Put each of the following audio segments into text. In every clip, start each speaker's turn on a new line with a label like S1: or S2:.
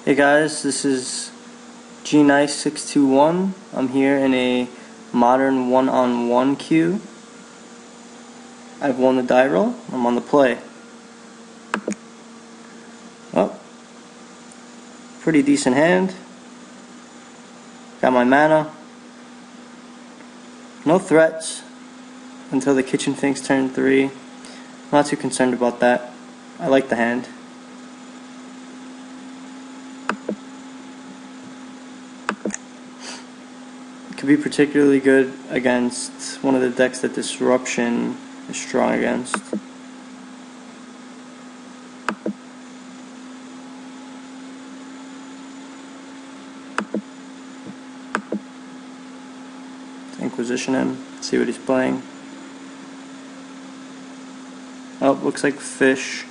S1: Hey guys, this is Gnice621. I'm here in a modern one-on-one queue. I've won the die roll. I'm on the play. Oh, pretty decent hand. Got my mana. No threats until the kitchen finks turn 3. Not too concerned about that. I like the hand. Could be particularly good against one of the decks that Disruption is strong against. Let's Inquisition him, see what he's playing. Oh, looks like fish.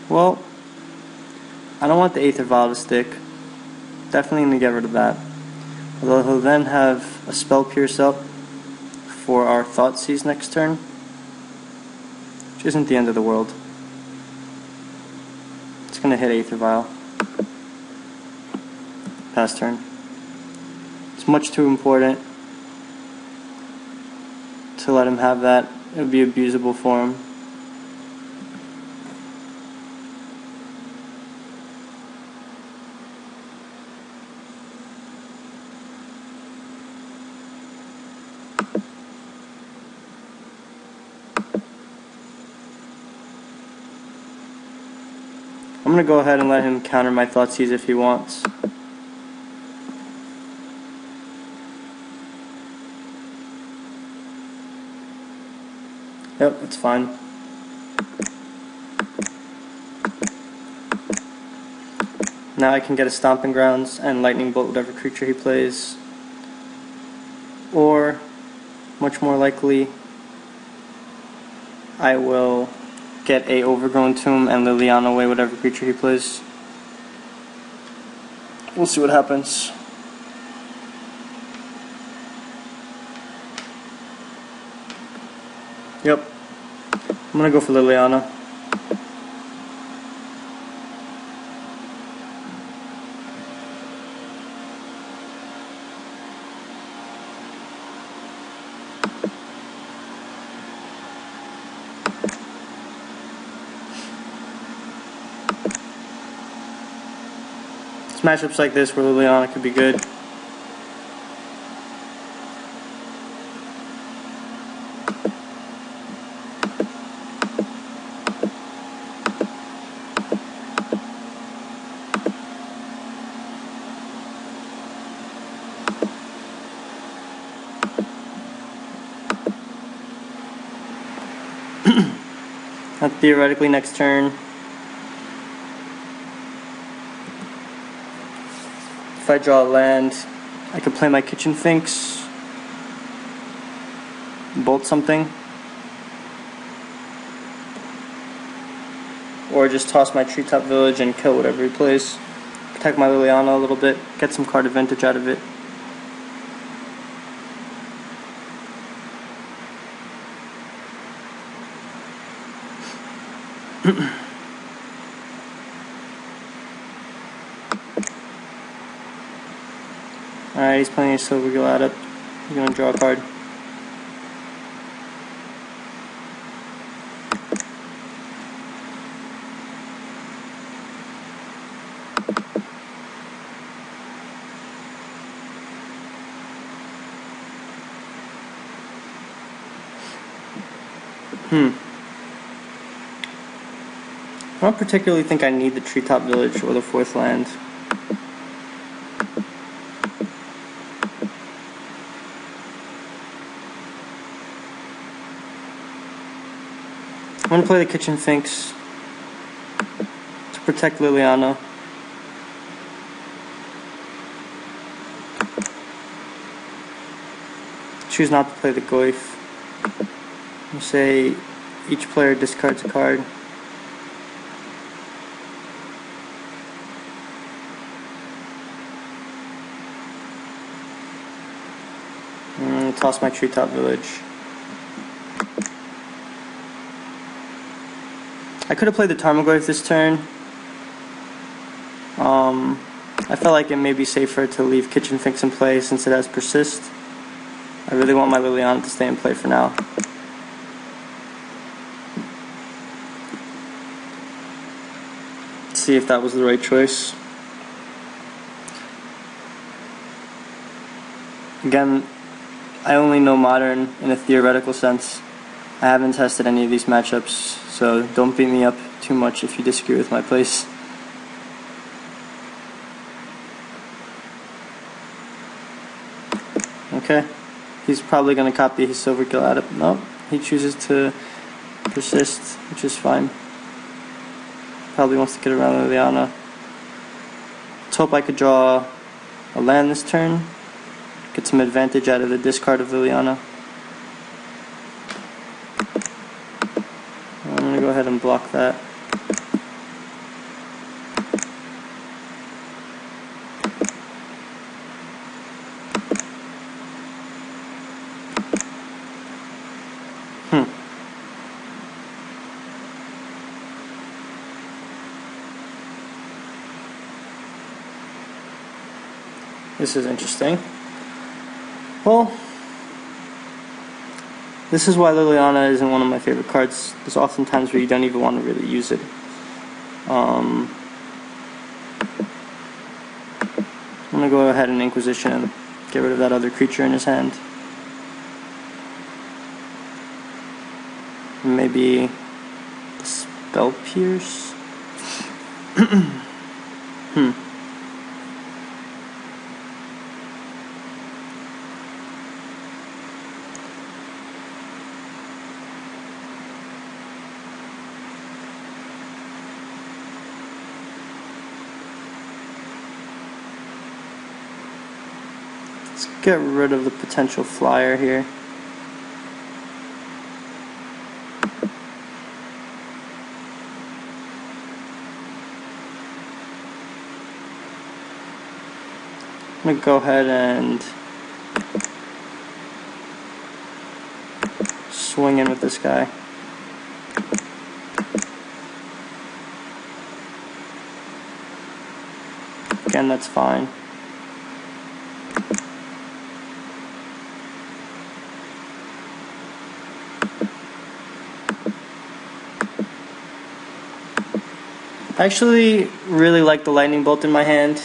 S1: Well, I don't want the Aether Vial to stick. Definitely need to get rid of that. Although he'll then have a Spell Pierce up for our Thoughtseize next turn, which isn't the end of the world. It's going to hit Aether Vial. Pass turn. It's much too important to let him have that. It would be abusable for him. I'm going to go ahead and let him counter my Thoughtseize if he wants. Yep, that's fine. Now I can get a Stomping Grounds and Lightning Bolt whatever creature he plays. Or, much more likely, I will get a Overgrown Tomb and Liliana away whatever creature he plays. We'll see what happens. Yep. I'm gonna go for Liliana. Matchups like this where Liliana could be good. Theoretically next turn, if I draw a land, I could play my Kitchen Finks, bolt something, or just toss my Treetop Village and kill whatever he plays. Protect my Liliana a little bit, get some card advantage out of it. Alright, he's playing a Silver Gallada. He's going to draw a card. I don't particularly think I need the Treetop Village or the 4th land. I'm going to play the Kitchen Finks to protect Liliana. Choose not to play the Goyf. We'll say each player discards a card. going to toss my treetop village. I could have played the Tarmogoyf this turn. I felt like it may be safer to leave Kitchen Finks in play since it has persist. I really want my Liliana to stay in play for now. Let's see if that was the right choice. Again, I only know Modern in a theoretical sense. I haven't tested any of these matchups, so don't beat me up too much if you disagree with my plays. Okay, he's probably going to copy his Silvergill out of... Nope, he chooses to persist, which is fine. Probably wants to get around Liliana. Let's hope I could draw a land this turn. Get some advantage out of the discard of Liliana. I'm going to go ahead and block that. This is interesting. Well, this is why Liliana isn't one of my favorite cards. There's often times where you don't even want to really use it. I'm going to go ahead and Inquisition and get rid of that other creature in his hand. Maybe Spell Pierce? Let's get rid of the potential flyer here. I'm going to go ahead and swing in with this guy. Again, that's fine. I actually really like the lightning bolt in my hand,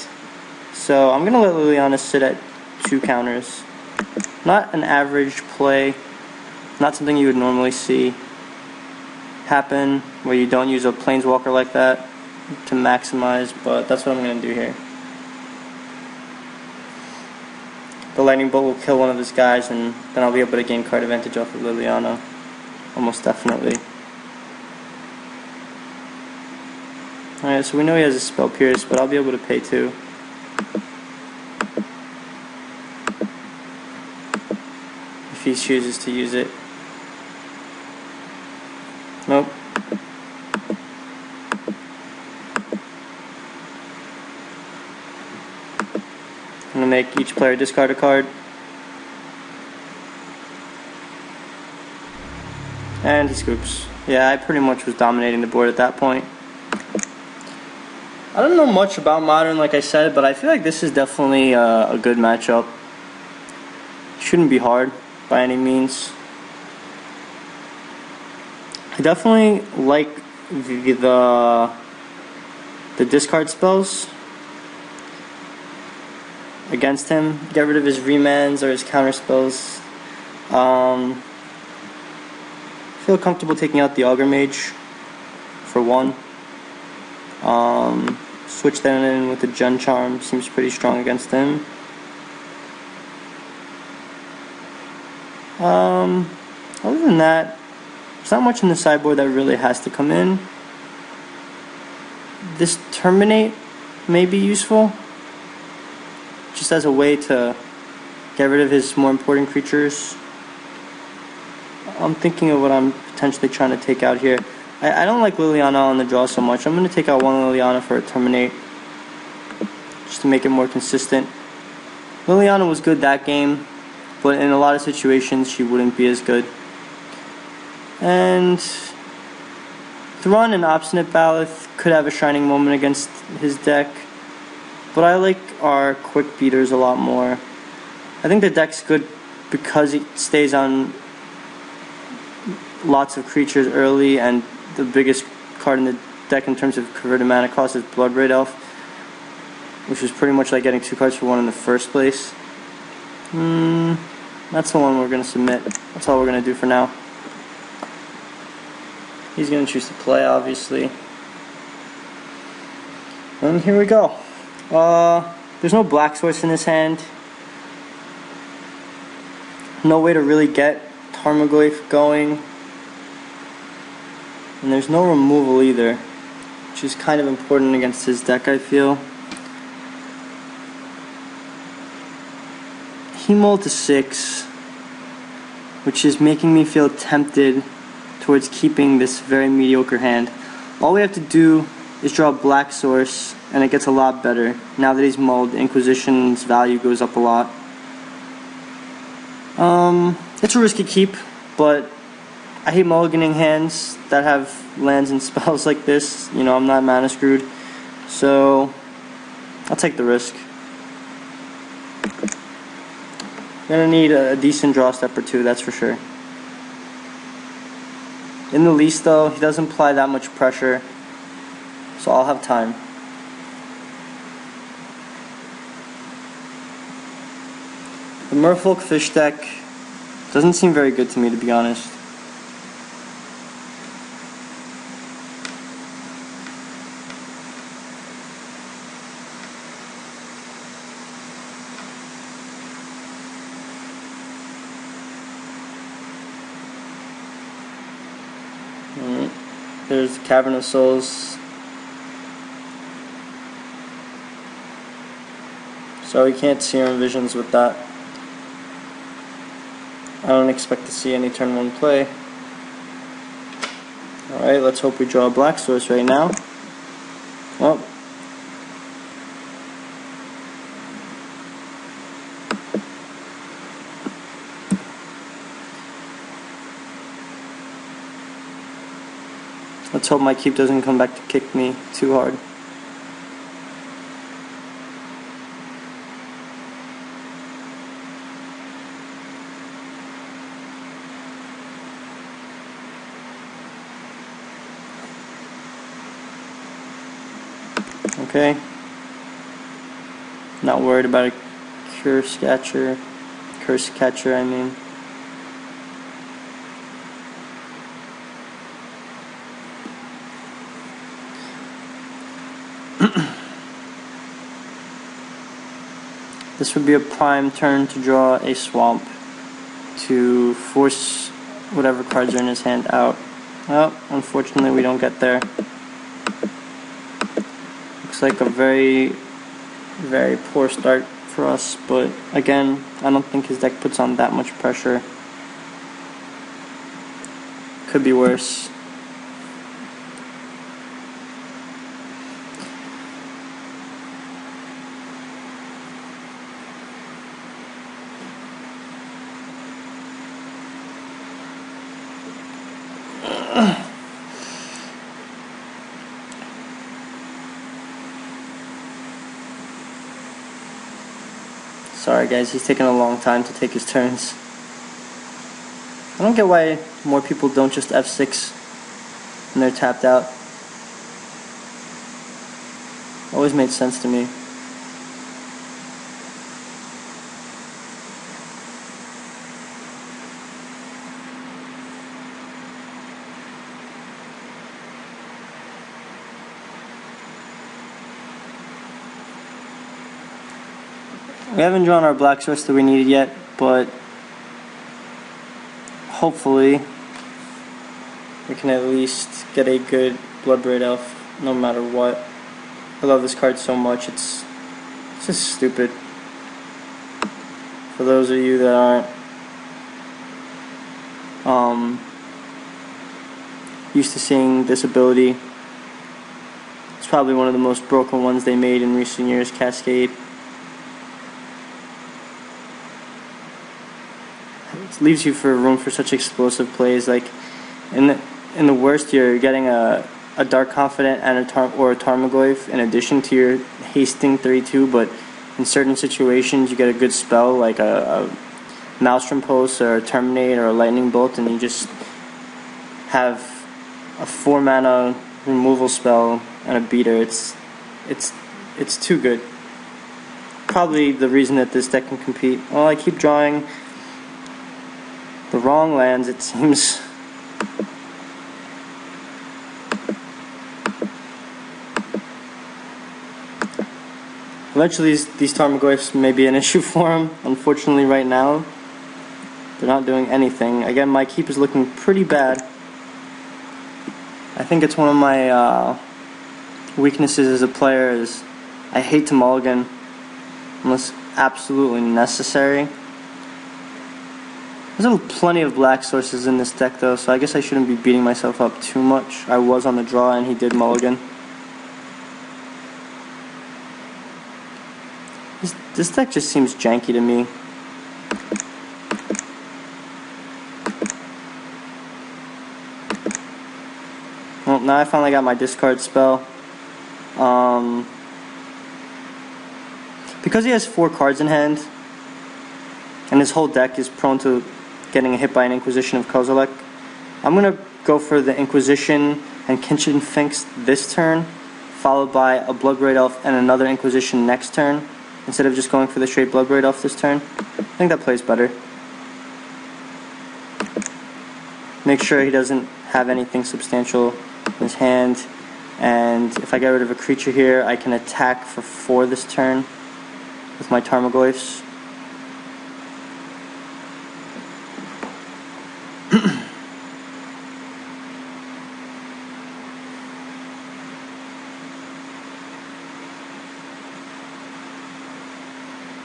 S1: so I'm gonna let Liliana sit at 2 counters. Not an average play, not something you would normally see happen where you don't use a planeswalker like that to maximize, but that's what I'm gonna do here. The lightning bolt will kill one of his guys, and then I'll be able to gain card advantage off of Liliana, almost definitely. Alright, so we know he has a Spell Pierce, but I'll be able to pay 2. If he chooses to use it. Nope. I'm going to make each player discard a card. And he scoops. Yeah, I pretty much was dominating the board at that point. I don't know much about Modern, like I said, but I feel like this is definitely a good matchup. Shouldn't be hard by any means. I definitely like the discard spells against him. Get rid of his remands or his counter spells. Feel comfortable taking out the Augur Mage for 1. Switch that in with the Gen Charm, seems pretty strong against him. Other than that, there's not much in the sideboard that really has to come in. This Terminate may be useful, just as a way to get rid of his more important creatures. I'm thinking of what I'm potentially trying to take out here. I don't like Liliana on the draw so much. I'm going to take out one Liliana for a Terminate, just to make it more consistent. Liliana was good that game, but in a lot of situations she wouldn't be as good. And Thrawn and Obstinate Baloth could have a shining moment against his deck, but I like our quick beaters a lot more. I think the deck's good because it stays on lots of creatures early, and the biggest card in the deck in terms of converted mana cost is Bloodbraid Elf, which is pretty much like getting 2 cards for 1 in the first place. That's the one we're going to submit. That's all we're going to do for now. He's going to choose to play, obviously. And here we go. There's no black source in his hand. No way to really get Tarmogoyf going. And there's no removal either, which is kind of important against his deck, I feel. He mulled to 6, which is making me feel tempted towards keeping this very mediocre hand. All we have to do is draw a black source, and it gets a lot better. Now that he's mulled, Inquisition's value goes up a lot. It's a risky keep, but I hate mulliganing hands that have lands and spells like this. You know, I'm not mana screwed, so I'll take the risk. Gonna need a decent draw step or 2, that's for sure. In the least though, he doesn't apply that much pressure, so I'll have time. The Merfolk fish deck doesn't seem very good to me, to be honest. There's Cavern of Souls. So we can't see our visions with that. I don't expect to see any turn 1 play. Alright, let's hope we draw a black source right now. Well. Let's hope my keep doesn't come back to kick me too hard. Okay. Not worried about a curse catcher, I mean. This would be a prime turn to draw a swamp to force whatever cards are in his hand out. Well, unfortunately we don't get there. Looks like a very, very poor start for us, but again, I don't think his deck puts on that much pressure. Could be worse. Sorry guys, he's taking a long time to take his turns. I don't get why more people don't just F6 when they're tapped out. Always made sense to me. We haven't drawn our black source that we needed yet, but hopefully we can at least get a good Bloodbraid Elf no matter what. I love this card so much, it's just stupid. For those of you that aren't used to seeing this ability, it's probably one of the most broken ones they made in recent years, Cascade. leaves you for room for such explosive plays. Like in the worst, you're getting a Dark Confidant and a Tarmogoyf in addition to your hasting 3/2, but in certain situations you get a good spell like a Maelstrom Pulse or a Terminate or a Lightning Bolt, and you just have a 4-mana removal spell and a beater. It's too good. Probably the reason that this deck can compete. Well, I keep drawing the wrong lands, it seems. Eventually these Tarmogoyfs may be an issue for him. Unfortunately right now they're not doing anything. Again, my keep is looking pretty bad. I think it's one of my weaknesses as a player is I hate to mulligan unless absolutely necessary. There's plenty of black sources in this deck though, so I guess I shouldn't be beating myself up too much. I was on the draw and he did mulligan. This deck just seems janky to me. Well, now I finally got my discard spell. Because he has 4 cards in hand, and his whole deck is prone to getting hit by an Inquisition of Kozilek, I'm going to go for the Inquisition and Kitchen Finks this turn, followed by a Bloodbraid Elf and another Inquisition next turn, instead of just going for the straight Bloodbraid Elf this turn. I think that plays better. Make sure he doesn't have anything substantial in his hand, and if I get rid of a creature here, I can attack for 4 this turn with my Tarmogoyfs.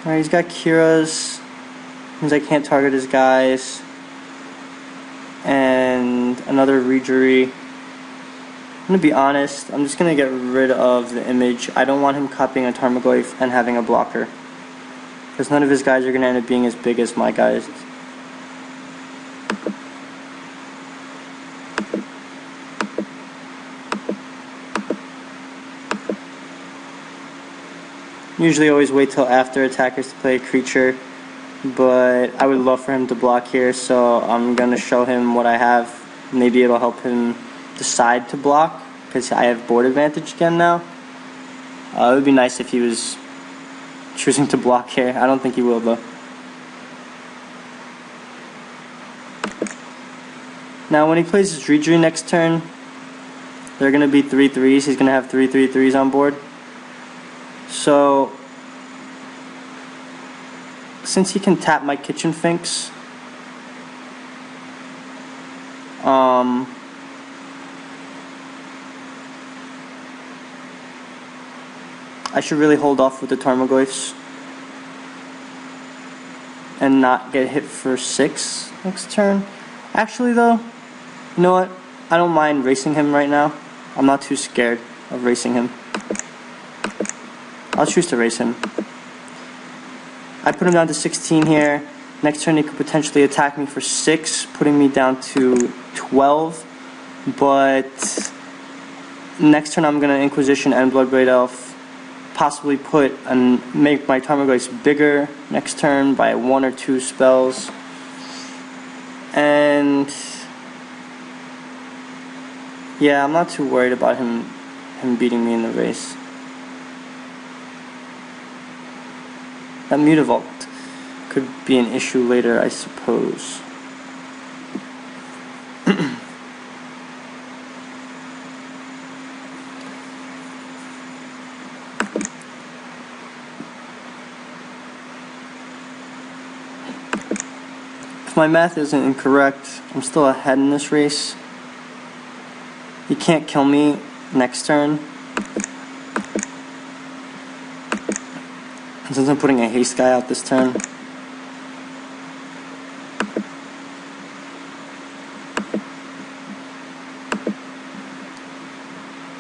S1: Alright, he's got Kira's. Means I can't target his guys. And another Reejerey. I'm going to be honest, I'm just going to get rid of the image. I don't want him copying a Tarmogoyf and having a blocker, because none of his guys are going to end up being as big as my guys. Usually always wait till after attackers to play a creature, but I would love for him to block here, so I'm going to show him what I have. Maybe it'll help him decide to block, because I have board advantage again now. It would be nice if he was choosing to block here. I don't think he will though. Now when he plays his Reejerey next turn, they're going to be 3/3s. He's going to have 3 3/3s on board. So since he can tap my Kitchen Finks, I should really hold off with the Tarmogoyfs and not get hit for 6 next turn. Actually though, you know what? I don't mind racing him right now. I'm not too scared of racing him. I'll choose to race him. I put him down to 16 here. Next turn he could potentially attack me for 6, putting me down to 12. But next turn I'm going to Inquisition and Bloodbraid Elf. Possibly make my Tarmogoyfs bigger next turn by 1 or 2 spells. And yeah, I'm not too worried about him beating me in the race. That Mutavault could be an issue later, I suppose. If my math isn't incorrect, I'm still ahead in this race. He can't kill me next turn. Since I'm putting a haste guy out this turn. Go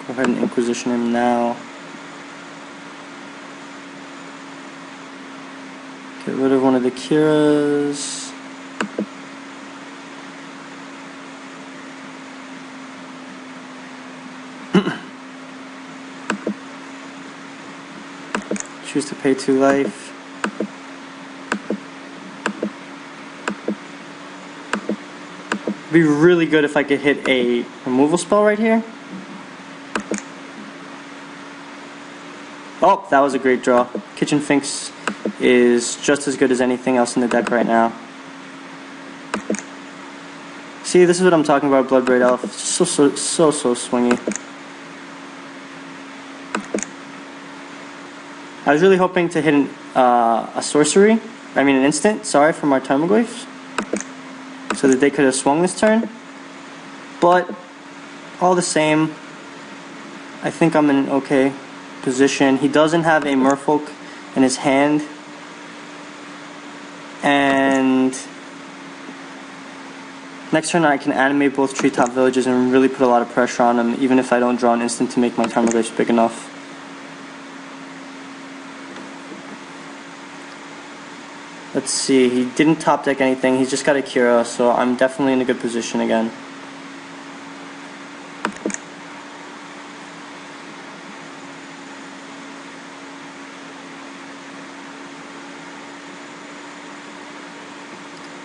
S1: ahead and Inquisition him now. Get rid of one of the Kiras. Choose to pay 2 life. It'd be really good if I could hit a removal spell right here. Oh, that was a great draw. Kitchen Finks is just as good as anything else in the deck right now. See, this is what I'm talking about, Bloodbraid Elf. It's so swingy. I was really hoping to hit a sorcery, an instant, sorry, from our Tarmogoyfs, so that they could have swung this turn. But, all the same, I think I'm in an okay position. He doesn't have a Merfolk in his hand, and next turn I can animate both treetop villages and really put a lot of pressure on him, even if I don't draw an instant to make my Tarmogoyfs big enough. Let's see, he didn't top deck anything, he's just got a Kira, so I'm definitely in a good position again.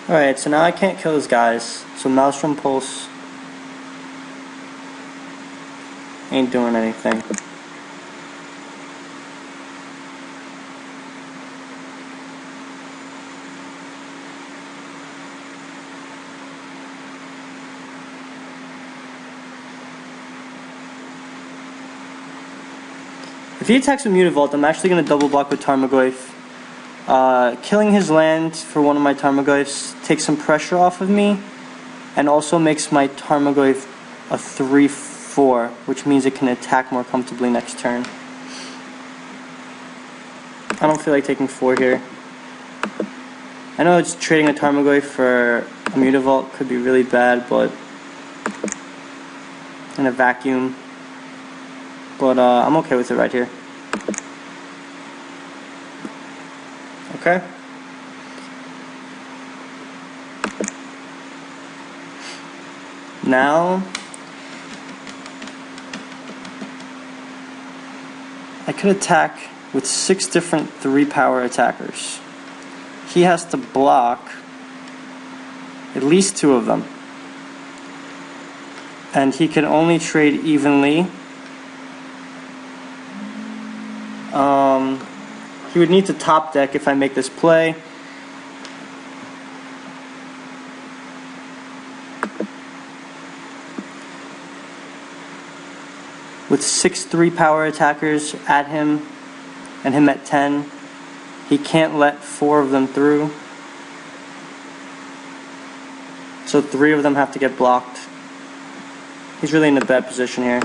S1: Alright, so now I can't kill his guys, so Maelstrom Pulse ain't doing anything. If he attacks with Mutavault, I'm actually going to double block with Tarmogoyf. Killing his land for one of my Tarmogoyfs takes some pressure off of me, and also makes my Tarmogoyf a 3/4, which means it can attack more comfortably next turn. I don't feel like taking 4 here. I know it's trading a Tarmogoyf for a Mutavault could be really bad, but in a vacuum. But I'm okay with it right here. Okay. Now I could attack with 6 different 3-power attackers. He has to block at least 2 of them. And he can only trade evenly. He would need to top deck if I make this play. With 6 3-power attackers at him, and him at 10, he can't let 4 of them through. So 3 of them have to get blocked. He's really in a bad position here.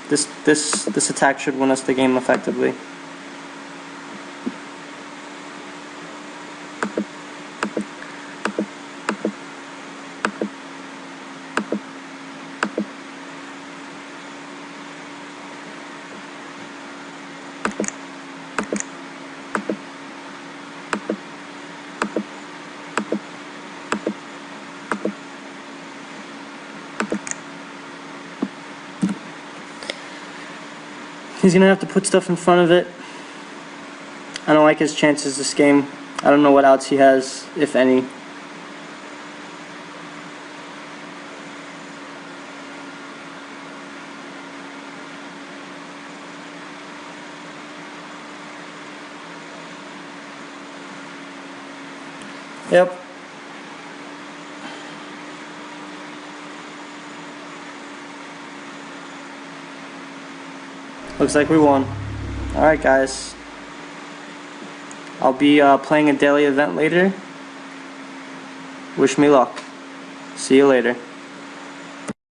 S1: This attack should win us the game effectively. He's gonna have to put stuff in front of it. I don't like his chances this game. I don't know what outs he has, if any. Yep. Looks like we won. Alright guys. I'll be playing a daily event later. Wish me luck. See you later.